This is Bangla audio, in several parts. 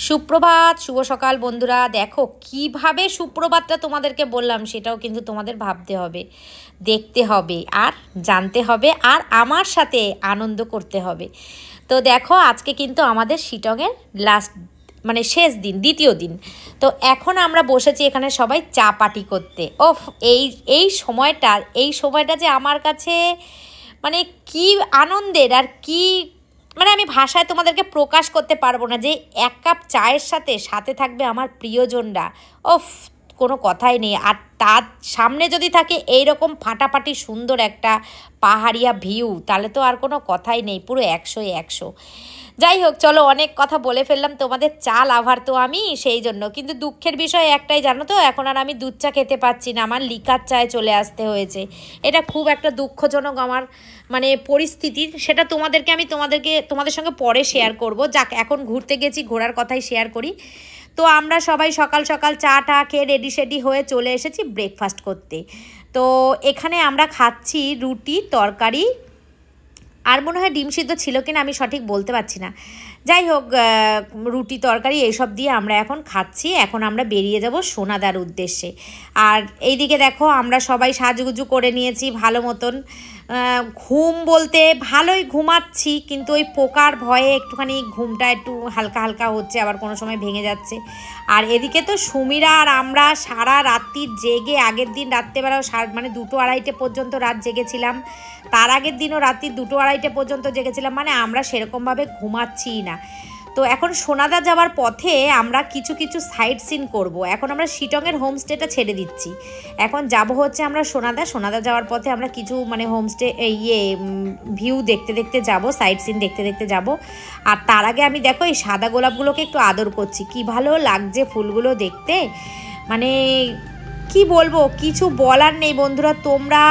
সুপ্রভাত, শুভ সকাল বন্ধুরা। দেখো কিভাবে সুপ্রভাতটা তোমাদেরকে বললাম, সেটাও কিন্তু তোমাদের ভাবতে হবে, দেখতে হবে আর জানতে হবে আর আমার সাথে আনন্দ করতে হবে। তো দেখো আজকে কিন্তু আমাদের শিটংয়ের লাস্ট মানে শেষ দিন, দ্বিতীয় দিন। তো এখন আমরা বসেছি এখানে সবাই চা পার্টি করতে। ওফ, এই সময়টা যে আমার কাছে মানে কি আনন্দের আর কি, মানে আমি ভাষায় তোমাদেরকে প্রকাশ করতে পারবো না। যে এক কাপ চায়ের সাথে সাথে থাকবে আমার প্রিয়জনরা, ওফ, কোনো কথাই নেই। আর তার সামনে যদি থাকে এইরকম ফাটাফাটি সুন্দর একটা পাহাড়িয়া ভিউ, তাহলে তো আর কোনো কথাই নেই, পুরো 100-100। যাই হোক, চলো অনেক কথা বলে ফেললাম, তোমাদের চা লাভার তো আমি, সেই জন্য। কিন্তু দুঃখের বিষয় একটাই, জানো তো, এখন আর আমি দুধ চা খেতে পাচ্ছি না, আমার লিকার চায় চলে আসতে হয়েছে। এটা খুব একটা দুঃখজনক আমার মানে পরিস্থিতির, সেটা তোমাদের সঙ্গে পরে শেয়ার করব। যাক, এখন ঘুরতে গেছি, ঘোরার কথাই শেয়ার করি। তো আমরা সবাই সকাল সকাল চা টা খেয়ে রেডি সেডি হয়ে চলে এসেছি ব্রেকফাস্ট করতে। তো এখানে আমরা খাচ্ছি রুটি তরকারি, আর মনে হয় ডিম সিদ্ধ ছিল কিনা আমি সঠিক বলতে পারছি না। যাই হোক, রুটি তরকারি এইসব দিয়ে আমরা এখন খাচ্ছি। এখন আমরা বেরিয়ে যাব সোনাদার উদ্দেশ্যে। আর এইদিকে দেখো আমরা সবাই সাজুগুজু করে নিয়েছি ভালো মতন। ঘুম বলতে ভালোই ঘুমাচ্ছি, কিন্তু ওই পোকার ভয়ে একটুখানি ঘুমটা একটু হালকা হালকা হচ্ছে, আবার কোনো সময় ভেঙে যাচ্ছে। আর এদিকে তো সুমিরা আর আমরা সারা রাত্রি জেগে, আগের দিন রাত্রেবেলা মানে 2-2-2:30 পর্যন্ত রাত জেগেছিলাম, তার আগের দিনও রাত্রি 2-2-2:30 পর্যন্ত জেগেছিলাম, মানে আমরা সেরকমভাবে ঘুমাচ্ছিই না। তো এখন সোনাদা যাওয়ার পথে আমরা কিছু কিছু সাইট সিন করব। এখন আমরা শিটংয়ের হোমস্টেটা ছেড়ে দিচ্ছি, এখন যাব হচ্ছে আমরা সোনাদা যাওয়ার পথে আমরা কিছু মানে হোমস্টে ভিউ দেখতে দেখতে যাব, সাইট সিন দেখতে দেখতে যাব। আর তার আগে আমি দেখো এই সাদা গোলাপগুলোকে একটু আদর করছি, কি ভালো লাগছে ফুলগুলো দেখতে, মানে কি বলবো, কিছু বলার নেই বন্ধুরা। তোমরা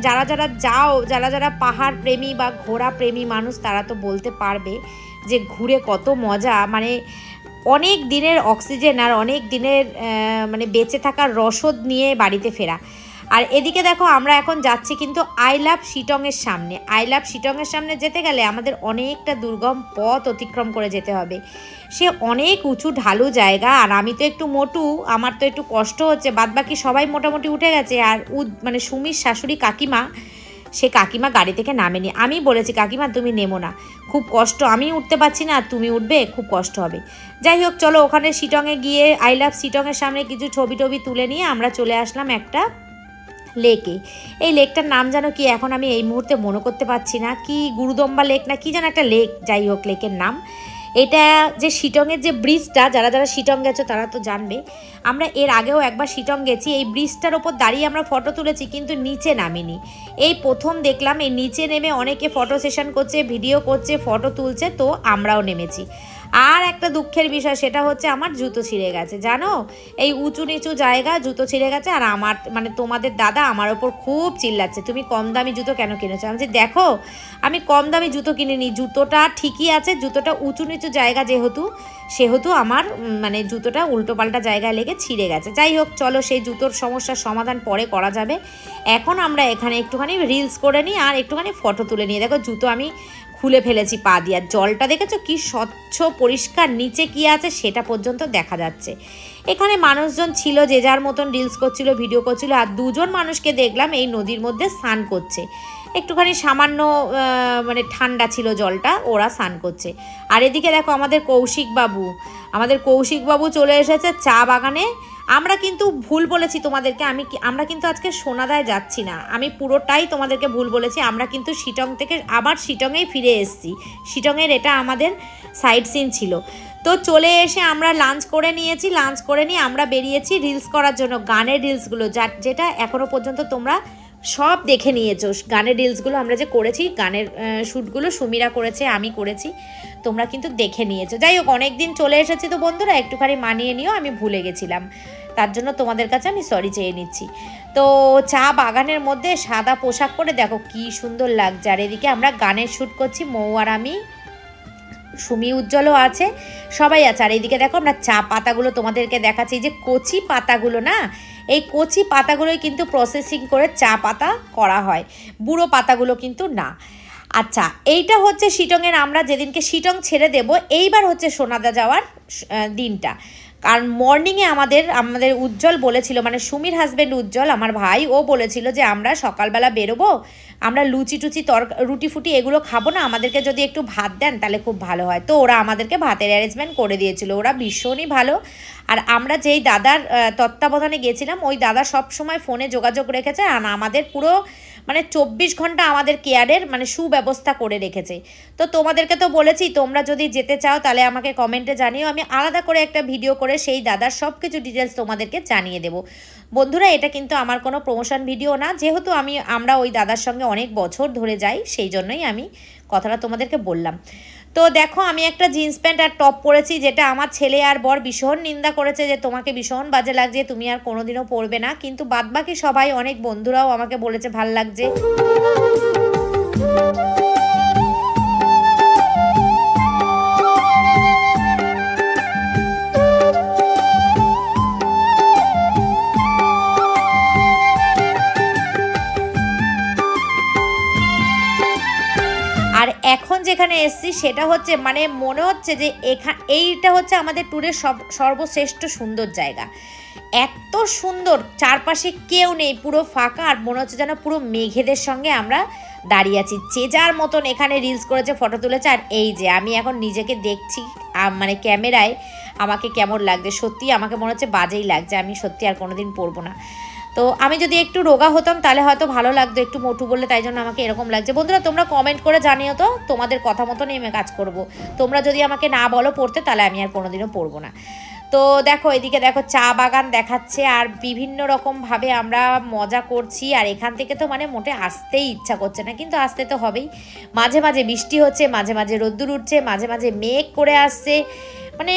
যারা যারা যাও, যারা যারা পাহাড় প্রেমী বা ঘোড়া প্রেমী মানুষ, তারা তো বলতে পারবে যে ঘুরে কত মজা, মানে অনেক দিনের অক্সিজেন আর অনেক দিনের মানে বেঁচে থাকার রসদ নিয়ে বাড়িতে ফেরা। আর এদিকে দেখো আমরা এখন যাচ্ছি কিন্তু আই লাভ শিটংয়ের সামনে। আই লাভ শিটংয়ের সামনে যেতে গেলে আমাদের অনেকটা দুর্গম পথ অতিক্রম করে যেতে হবে, সে অনেক উঁচু ঢালু জায়গা। আর আমি তো একটু মোটু, আমার তো একটু কষ্ট হচ্ছে, বাদবাকি সবাই মোটামুটি উঠে গেছে। আর মানে সুমির শাশুড়ি কাকিমা, সে কাকিমা গাড়ি থেকে নামেনি। আমি বলেছি কাকিমা তুমি নেমো না, খুব কষ্ট, আমি উঠতে পারছি না, তুমি উঠবে, খুব কষ্ট হবে। যাই হোক, চলো ওখানে শিটংয়ে গিয়ে আই লাভ শিটংয়ের সামনে কিছু ছবি টবি তুলে নিয়ে আমরা চলে আসলাম একটা লেকে। এই লেকটার নাম জানো কি, এখন আমি এই মুহূর্তে মনে করতে পারছি না, কি গুরুদম্বা লেক না কি যেন একটা লেক, যাই হোক লেকের নাম এটা। যে শিটংয়ের যে ব্রিজটা, যারা যারা শিটং গেছো তারা তো জানবে, আমরা এর আগেও একবার শিটং গেছি, এই ব্রিজটার ওপর দাঁড়িয়ে আমরা ফটো তুলেছি, কিন্তু নিচে নামিনি। এই প্রথম দেখলাম এই নিচে নেমে অনেকে ফটো সেশন করছে, ভিডিও করছে, ফটো তুলছে, তো আমরাও নেমেছি। আর একটা দুঃখের বিষয়, সেটা হচ্ছে আমার জুতো ছিঁড়ে গেছে, জানো, এই উঁচু নিচু জায়গা জুতো ছিঁড়ে গেছে। আর আমার মানে তোমাদের দাদা আমার ওপর খুব চিল্লাচ্ছে, তুমি কম দামি জুতো কেন কিনেছো। আমি বলছি দেখো আমি কম দামি জুতো কিনিনি, জুতোটা ঠিকই আছে, জুতোটা উঁচু নিচু জায়গা সেহেতু আমার মানে জুতোটা উল্টোপাল্টা জায়গায় লেগে ছিঁড়ে গেছে। যাই হোক, চলো সেই জুতোর সমস্যার সমাধান পরে করা যাবে। এখন আমরা এখানে একটুখানি রিলস করে নিই আর একটুখানি ফটো তুলে নিই। দেখো জুতো আমি খুলে ফেলেছি পা দিয়ে, আর জলটা দেখেছো কি স্বচ্ছ পরিষ্কার, নিচে কি আছে সেটা পর্যন্ত দেখা যাচ্ছে। এখানে মানুষজন ছিল, যে যার মতন রিলস করছিল, ভিডিও করছিল। আর দুজন মানুষকে দেখলাম এই নদীর মধ্যে স্নান করছে, একটুখানি সামান্য মানে ঠান্ডা ছিল জলটা, ওরা স্নান করছে। আর এদিকে দেখো আমাদের কৌশিক বাবু চলে এসেছে চা বাগানে। আমরা কিন্তু ভুল বলেছি তোমাদেরকে, আমরা কিন্তু আজকে সোনাদায় যাচ্ছি না, আমি পুরোটাই তোমাদেরকে ভুল বলেছি। আমরা কিন্তু শিটং থেকে আবার শিটংয়েই ফিরে এসেছি, শিটংয়ের এটা আমাদের সাইট সিন ছিল। তো চলে এসে আমরা লাঞ্চ করে নিয়েছি, লাঞ্চ করে নিয়ে আমরা বেরিয়েছি রিলস করার জন্য, গানের রিলসগুলো যেটা এখনও পর্যন্ত তোমরা সব দেখে নিয়েছো। গানের রিলসগুলো আমরা যে করেছি, গানের শ্যুটগুলো সুমিরা করেছে, আমি করেছি, তোমরা কিন্তু দেখে নিয়েছো। যাই হোক, অনেক দিন চলে এসেছি তো বন্ধুরা, একটুখানি মানিয়ে নিও, আমি ভুলে গেছিলাম, তার জন্য তোমাদের কাছে আমি সরি চেয়ে নিচ্ছি। তো চা বাগানের মধ্যে সাদা পোশাক পরে দেখো কি সুন্দর লাগছে। আর এদিকে আমরা গানের শ্যুট করছি, মৌ আর আমি, সুমি উজ্জ্বলও আছে, সবাই আছে। আর এইদিকে দেখো আমরা চা পাতাগুলো তোমাদেরকে দেখাচ্ছি, যে কচি পাতাগুলো না, এই কচি পাতাগুলোই কিন্তু প্রসেসিং করে চা পাতা করা হয়, বুড়ো পাতাগুলো কিন্তু না। আচ্ছা, এইটা হচ্ছে শিটংয়ের, আমরা যেদিনকে শিটং ছেড়ে দেব এইবার হচ্ছে সোনাদা যাওয়ার দিনটা। কারণ মর্নিংয়ে আমাদের উজ্জ্বল বলেছিল, মানে সুমির হাজব্যান্ড উজ্জ্বল আমার ভাই, ও বলেছিল যে আমরা সকালবেলা বেরোবো, আমরা লুচি টুচি রুটি ফুটি এগুলো খাবো না, আমাদেরকে যদি একটু ভাত দেন তাহলে খুব ভালো হয়। তো ওরা আমাদেরকে ভাতের অ্যারেঞ্জমেন্ট করে দিয়েছিল, ওরা ভীষণই ভালো। আর আমরা যেই দাদার তত্ত্বাবধানে গেছিলাম ওই দাদা সব সময় ফোনে যোগাযোগ রেখেছে, আর আমাদের পুরো মানে 24 ঘন্টা আমাদের কেয়ারের মানে সুব্যবস্থা করে রেখেছে। তো তোমাদেরকে তো বলেছি, তোমরা যদি যেতে চাও তাহলে আমাকে কমেন্টে জানিও, আমি আলাদা করে একটা ভিডিও করে সেই দাদার সব কিছু ডিটেলস তোমাদেরকে জানিয়ে দেবো। বন্ধুরা, এটা কিন্তু আমার কোনো প্রমোশন ভিডিও না, যেহেতু আমরা ওই দাদার সঙ্গে অনেক বছর ধরে যাই, সেই জন্যই আমি কথাটা তোমাদেরকে বললাম। তো দেখো, আমি একটা জিন্স প্যান্ট আর টপ পরেছি, যেটা আমার ছেলে আর বর ভীষণ নিন্দা করেছে যে তোমাকে ভীষণ বাজে লাগছে, তুমি আর কোনোদিনও পরবে না। কিন্তু বাদবাকি সবাই, অনেক বন্ধুরাও আমাকে বলেছে ভাল লাগছে। আর এখন যেখানে এসছি সেটা হচ্ছে মানে মনে হচ্ছে যে এইটা হচ্ছে আমাদের ট্যুরের সর্বশ্রেষ্ঠ সুন্দর জায়গা। এত সুন্দর, চারপাশে কেউ নেই, পুরো ফাঁকা, আর মনে হচ্ছে যেন পুরো মেঘেদের সঙ্গে আমরা দাঁড়িয়ে আছি। যে যার মতন এখানে রিলস করেছে, ফটো তুলেছে। আর এই যে আমি এখন নিজেকে দেখছি মানে ক্যামেরায়, আমাকে কেমন লাগছে, সত্যি আমাকে মনে হচ্ছে বাজেই লাগছে, আমি সত্যি আর কোনোদিন পরবো না। তো আমি যদি একটু রোগা হতাম তাহলে হয়তো ভালো লাগতো, একটু মোটু বললে, তাই জন্য আমাকে এরকম লাগছে। বন্ধুরা, তোমরা কমেন্ট করে জানিও তো, তোমাদের কথা মতনই আমি কাজ করব। তোমরা যদি আমাকে না বলো পড়তে, তাহলে আমি আর কোনোদিনও পড়বো না। তো দেখো, এদিকে দেখো চা বাগান দেখাচ্ছে, আর বিভিন্ন রকমভাবে আমরা মজা করছি। আর এখান থেকে তো মানে মোটে আসতেই ইচ্ছা করছে না, কিন্তু আসতে তো হবেই। মাঝে মাঝে বৃষ্টি হচ্ছে, মাঝে মাঝে রোদ্দুর উঠছে, মাঝে মাঝে মেঘ করে আসছে। মানে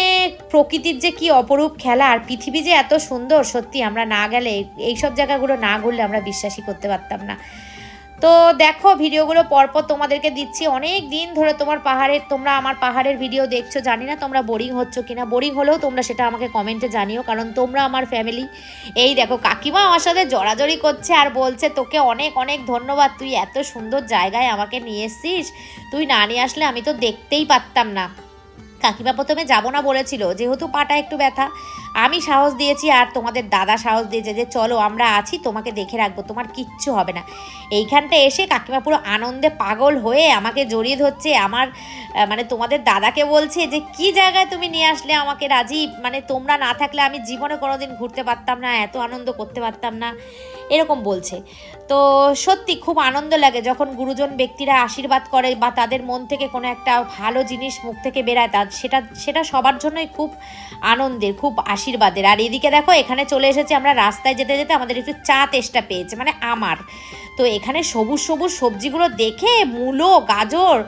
প্রকৃতির যে কি অপরূপ খেলা, আর পৃথিবী যে এত সুন্দর, সত্যি আমরা না গেলে, এইসব জায়গাগুলো না ঘুরলে আমরা বিশ্বাসই করতে পারতাম না। তো দেখো, ভিডিওগুলো পরপর তোমাদেরকে দিচ্ছি। অনেক দিন ধরে তোমরা আমার পাহাড়ের ভিডিও দেখছো, জানি না তোমরা বোরিং হচ্ছ কিনা। বোরিং হলেও তোমরা সেটা আমাকে কমেন্টে জানিও, কারণ তোমরা আমার ফ্যামিলি। এই দেখো, কাকিমা আমার সাথে জড়াজড়ি করছে আর বলছে তোকে অনেক অনেক ধন্যবাদ, তুই এত সুন্দর জায়গায় আমাকে নিয়ে এসছিস, তুই না নিয়ে আসলে আমি তো দেখতেই পারতাম না। কাকিমা প্রথমে যাবো না বলেছিল, যেহেতু পাটা একটু ব্যথা, আমি সাহস দিয়েছি, আর তোমাদের দাদা সাহস দিয়েছে যে চলো আমরা আছি, তোমাকে দেখে রাখবো, তোমার কিচ্ছু হবে না। এইখানটা এসে কাকিমা পুরো আনন্দে পাগল হয়ে আমাকে জড়িয়ে ধরছে, আমার মানে তোমাদের দাদাকে বলছে যে কি জায়গায় তুমি নিয়ে আসলে আমাকে রাজীব, মানে তোমরা না থাকলে আমি জীবনে কোনোদিন ঘুরতে পারতাম না, এত আনন্দ করতে পারতাম না, এরকম বলছে। তো সত্যি খুব আনন্দ লাগে যখন গুরুজন ব্যক্তিরা আশীর্বাদ করে, বা তাদের মন থেকে কোনো একটা ভালো জিনিস মুখ থেকে বেরায়, সেটা সবার জন্যই খুব আনন্দের, খুব আশীর্বাদের। আর এদিকে দেখো, এখানে চলে এসেছি আমরা, রাস্তায় যেতে যেতে আমাদের একটু চা তেষ্টা পেয়েছে, মানে আমার। তো এখানে সবুজ সবুজ সবজিগুলো দেখে, মূলো, গাজর,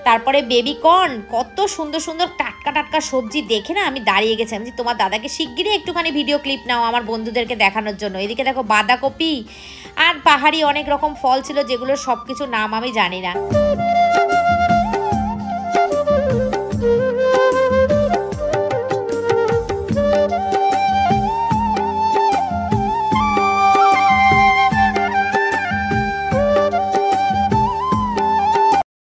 তারপরে বেবিকর্ন, কত সুন্দর সুন্দর টাটকা টাটকা সবজি দেখে না আমি দাঁড়িয়ে গেছি। আমি তোমার দাদাকে শিগগিরই একটুখানি ভিডিও ক্লিপ নাও আমার বন্ধুদেরকে দেখানোর জন্য। এদিকে দেখো বাঁধাকপি আর পাহাড়ি অনেক রকম ফল ছিল, যেগুলোর সব কিছু নাম আমি জানি না।